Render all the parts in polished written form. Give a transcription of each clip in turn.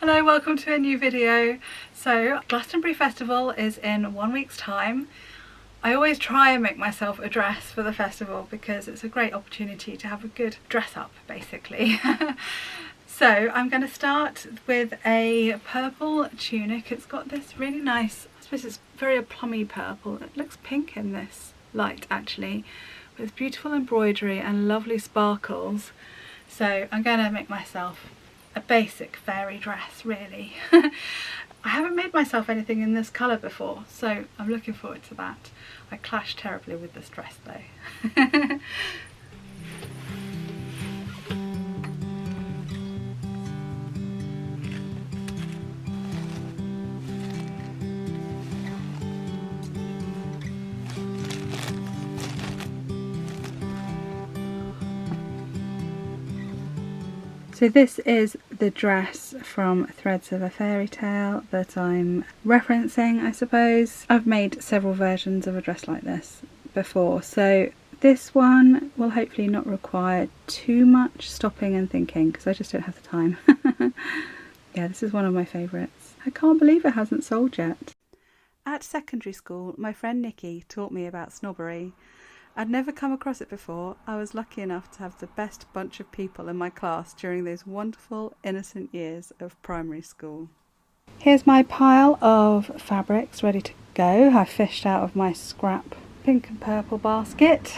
Hello, welcome to a new video. So Glastonbury Festival is in 1 week's time. I always try and make myself a dress for the festival because it's a great opportunity to have a good dress up basically. So I'm going to start with a purple tunic. It's got this really nice, I suppose it's very a plummy purple. It looks pink in this light actually, with beautiful embroidery and lovely sparkles. So I'm going to make myself a basic fairy dress really. I haven't made myself anything in this colour before, so I'm looking forward to that. I clash terribly with this dress though. So this is the dress from Threads of a Fairy Tale that I'm referencing, I suppose. I've made several versions of a dress like this before, so this one will hopefully not require too much stopping and thinking because I just don't have the time. Yeah, this is one of my favourites. I can't believe it hasn't sold yet. At secondary school, my friend Nikki taught me about snobbery. I'd never come across it before. I was lucky enough to have the best bunch of people in my class during those wonderful, innocent years of primary school. Here's my pile of fabrics ready to go. I fished out of my scrap pink and purple basket.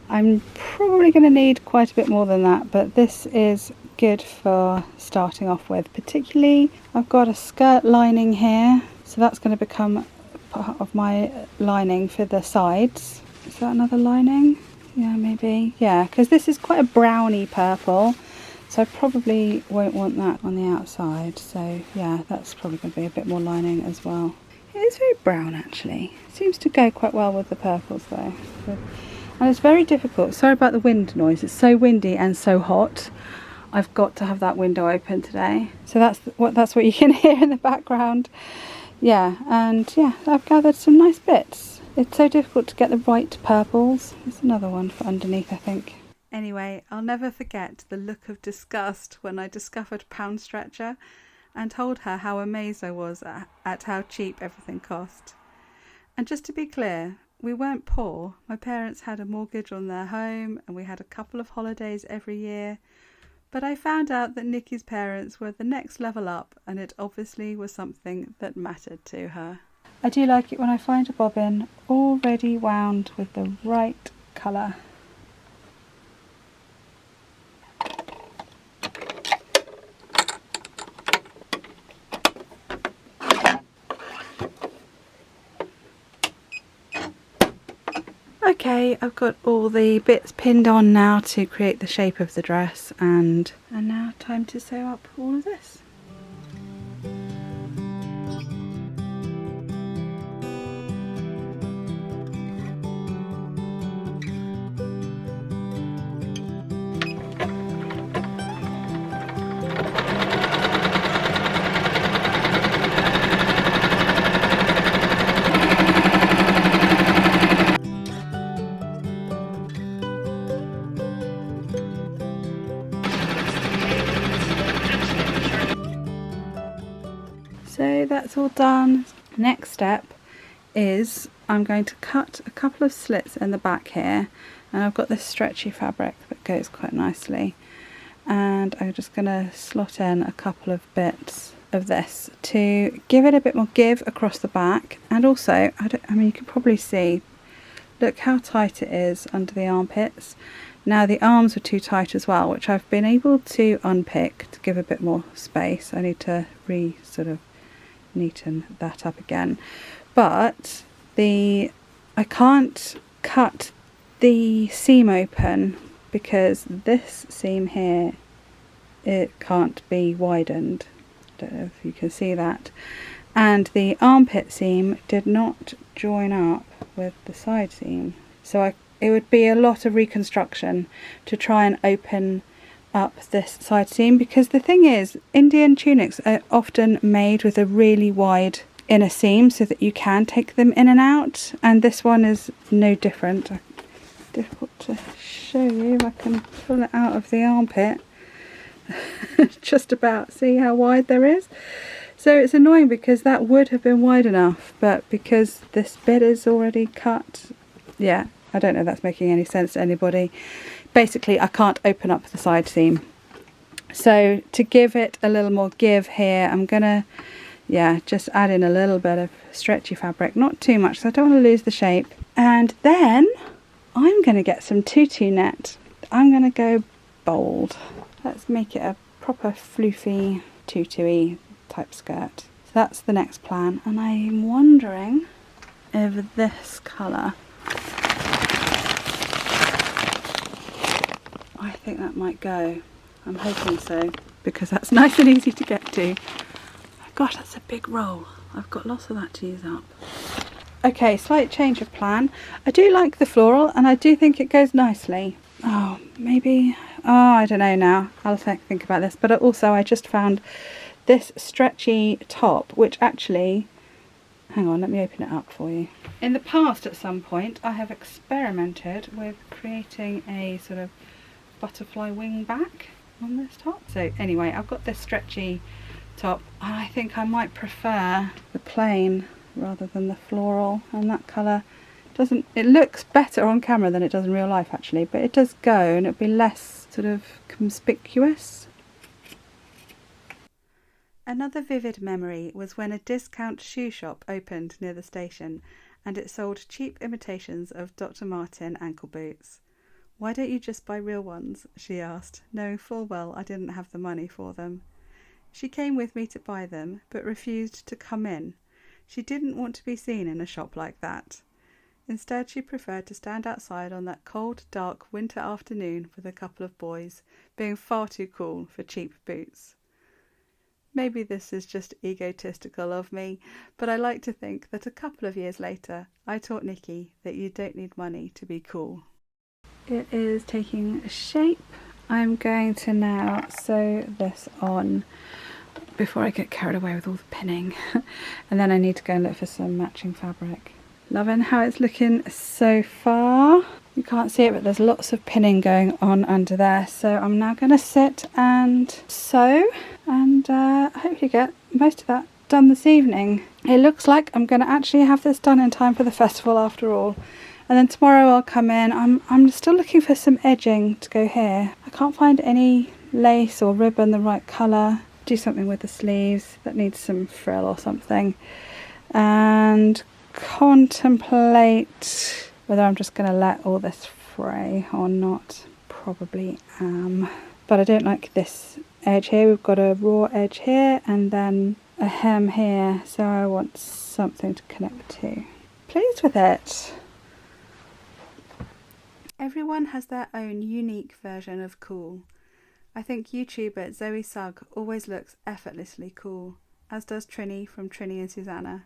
I'm probably going to need quite a bit more than that, but this is good for starting off with. Particularly, I've got a skirt lining here, so that's going to become part of my lining for the sides. Is that another lining? Yeah, maybe. Yeah, because this is quite a browny purple, so I probably won't want that on the outside. So yeah, that's probably going to be a bit more lining as well. It is very brown actually. Seems to go quite well with the purples though. And it's very difficult. Sorry about the wind noise. It's so windy and so hot. I've got to have that window open today. So that's what you can hear in the background. Yeah, and yeah, I've gathered some nice bits. It's so difficult to get the right purples. There's another one for underneath, I think. Anyway, I'll never forget the look of disgust when I discovered Pound Stretcher and told her how amazed I was at how cheap everything cost. And just to be clear, we weren't poor. My parents had a mortgage on their home and we had a couple of holidays every year. But I found out that Nikki's parents were the next level up, and it obviously was something that mattered to her. I do like it when I find a bobbin already wound with the right colour. Okay, I've got all the bits pinned on now to create the shape of the dress, and now time to sew up all of this. So that's all done. Next step is I'm going to cut a couple of slits in the back here, and I've got this stretchy fabric that goes quite nicely, and I'm just going to slot in a couple of bits of this to give it a bit more give across the back. And also, I mean you can probably see, look how tight it is under the armpits. Now the arms were too tight as well, which I've been able to unpick to give a bit more space. I need to sort of neaten that up again, but I can't cut the seam open because this seam here, it can't be widened. Don't know if you can see that, and the armpit seam did not join up with the side seam, so it would be a lot of reconstruction to try and open up this side seam, because the thing is, Indian tunics are often made with a really wide inner seam so that you can take them in and out, and this one is no different. Difficult to show you if I can pull it out of the armpit. just about. See how wide there is? So it's annoying because that would have been wide enough, but because this bit is already cut, yeah, I don't know if that's making any sense to anybody. Basically, I can't open up the side seam. So to give it a little more give here, I'm gonna, yeah, just add in a little bit of stretchy fabric, not too much, so I don't want to lose the shape. And then I'm gonna get some tutu net. I'm gonna go bold. Let's make it a proper floofy tutu-y type skirt. So that's the next plan, and I'm wondering if this colour, I think that might go. I'm hoping so, because that's nice and easy to get to. Gosh, that's a big roll. I've got lots of that to use up. Okay, slight change of plan. I do like the floral, and I do think it goes nicely. Oh, maybe, oh, I don't know now. I'll think about this. But also I just found this stretchy top, which actually, hang on, let me open it up for you. In the past, at some point, I have experimented with creating a sort of butterfly wing back on this top. So anyway, I've got this stretchy top, and I think I might prefer the plain rather than the floral, and that colour doesn't, it looks better on camera than it does in real life actually, but it does go, and it'll be less sort of conspicuous. Another vivid memory was when a discount shoe shop opened near the station, and it sold cheap imitations of Dr. Martin ankle boots. "Why don't you just buy real ones?" she asked, knowing full well I didn't have the money for them. She came with me to buy them, but refused to come in. She didn't want to be seen in a shop like that. Instead, she preferred to stand outside on that cold, dark winter afternoon with a couple of boys, being far too cool for cheap boots. Maybe this is just egotistical of me, but I like to think that a couple of years later, I taught Nikki that you don't need money to be cool. It is taking shape. I'm going to now sew this on before I get carried away with all the pinning. And then I need to go and look for some matching fabric. Loving how it's looking so far. You can't see it, but there's lots of pinning going on under there. So I'm now going to sit and sew and hopefully get most of that done this evening. It looks like I'm going to actually have this done in time for the festival after all. And then tomorrow I'll come in. I'm still looking for some edging to go here. I can't find any lace or ribbon the right colour. Do something with the sleeves that needs some frill or something. And contemplate whether I'm just going to let all this fray or not. Probably am. But I don't like this edge here. We've got a raw edge here and then a hem here. So I want something to connect to. Pleased with it. Everyone has their own unique version of cool. I think YouTuber Zoe Sugg always looks effortlessly cool, as does Trini from Trini and Susanna.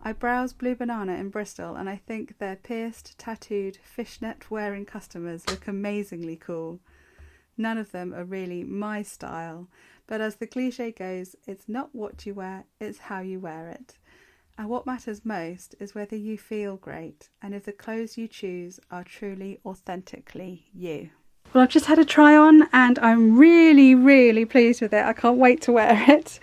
I browse Blue Banana in Bristol and I think their pierced, tattooed, fishnet wearing customers look amazingly cool. None of them are really my style, but as the cliche goes, it's not what you wear, it's how you wear it. And what matters most is whether you feel great and if the clothes you choose are truly, authentically you. Well, I've just had a try on and I'm really, really pleased with it. I can't wait to wear it.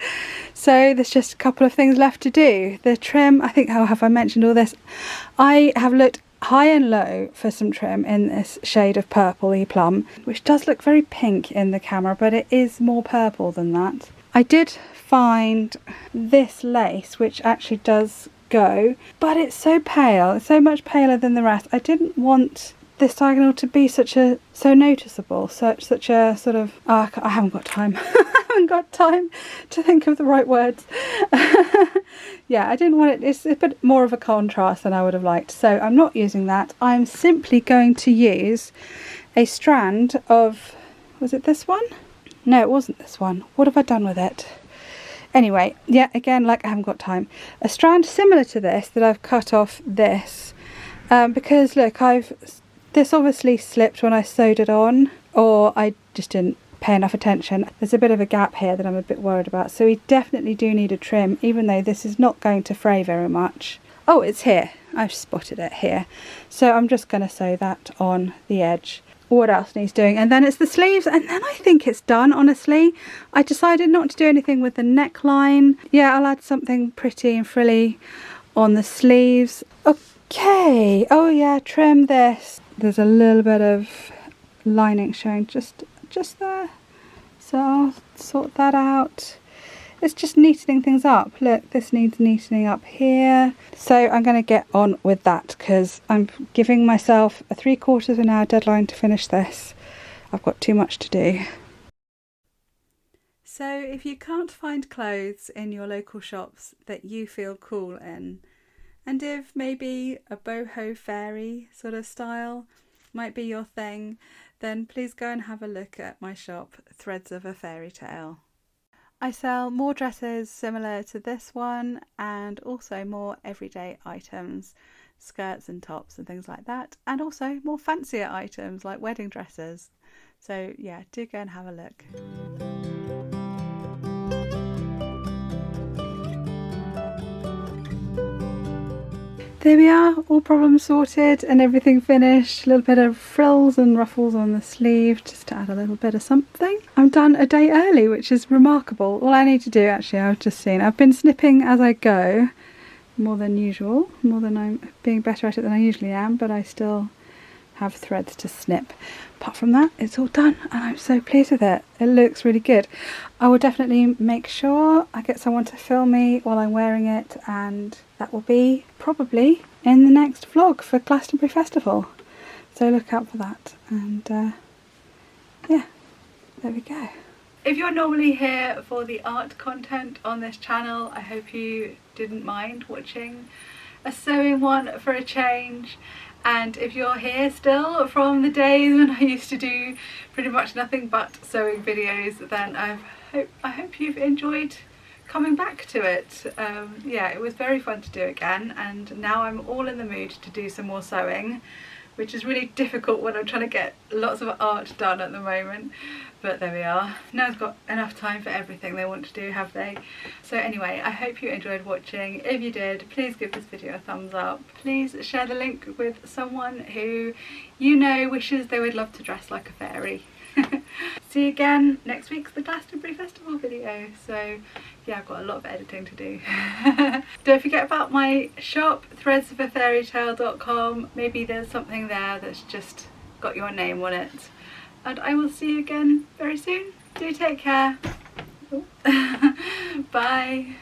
So there's just a couple of things left to do. The trim, I think, how have I mentioned all this? I have looked high and low for some trim in this shade of purpley plum, which does look very pink in the camera, but it is more purple than that. I did find this lace, which actually does go, but it's so pale. It's so much paler than the rest. I didn't want this diagonal to be so noticeable, such a sort of, I haven't got time. I haven't got time to think of the right words. Yeah, I didn't want it, it's a bit more of a contrast than I would have liked, so I'm not using that. I'm simply going to use a strand of, was it this one? No, it wasn't this one. What have I done with it? Anyway, yeah, again, like I haven't got time. A strand similar to this that I've cut off this, because look, this obviously slipped when I sewed it on, or I just didn't pay enough attention. There's a bit of a gap here that I'm a bit worried about, so we definitely do need a trim, even though this is not going to fray very much. Oh, it's here. I've spotted it here. So I'm just going to sew that on the edge. what else needs doing, and then it's the sleeves, and then I think it's done. Honestly, I decided not to do anything with the neckline. Yeah, I'll add something pretty and frilly on the sleeves. Okay, oh yeah, trim this. There's a little bit of lining showing just there, so I'll sort that out. It's just neatening things up. Look, this needs neatening up here. So I'm going to get on with that because I'm giving myself a 3/4 of an hour deadline to finish this. I've got too much to do. So if you can't find clothes in your local shops that you feel cool in, and if maybe a boho fairy sort of style might be your thing, then please go and have a look at my shop, Threads of a Fairy Tale. I sell more dresses similar to this one and also more everyday items, skirts and tops and things like that, and also more fancier items like wedding dresses. So yeah, do go and have a look. There we are, all problems sorted and everything finished. A little bit of frills and ruffles on the sleeve just to add a little bit of something. I'm done a day early, which is remarkable. All I need to do, actually, I've just seen, I've been snipping as I go more than usual, more than I'm being better at it than I usually am, but I still have threads to snip. Apart from that, it's all done and I'm so pleased with it. It looks really good. I will definitely make sure I get someone to film me while I'm wearing it, and that will be probably in the next vlog for Glastonbury Festival. So look out for that, and yeah, there we go. If you're normally here for the art content on this channel, I hope you didn't mind watching a sewing one for a change. And if you're here still from the days when I used to do pretty much nothing but sewing videos, then I hope you've enjoyed coming back to it. Yeah, it was very fun to do again, and now I'm all in the mood to do some more sewing, which is really difficult when I'm trying to get lots of art done at the moment. But there we are. Now I've got enough time for everything they want to do, have they? So anyway, I hope you enjoyed watching. If you did, please give this video a thumbs up. Please share the link with someone who you know wishes they would love to dress like a fairy. See you again next week's the Glastonbury Festival video. So yeah, I've got a lot of editing to do. Don't forget about my shop, threadsofafairytale.com. Maybe there's something there that's just got your name on it. And I will see you again very soon. Do take care. Bye.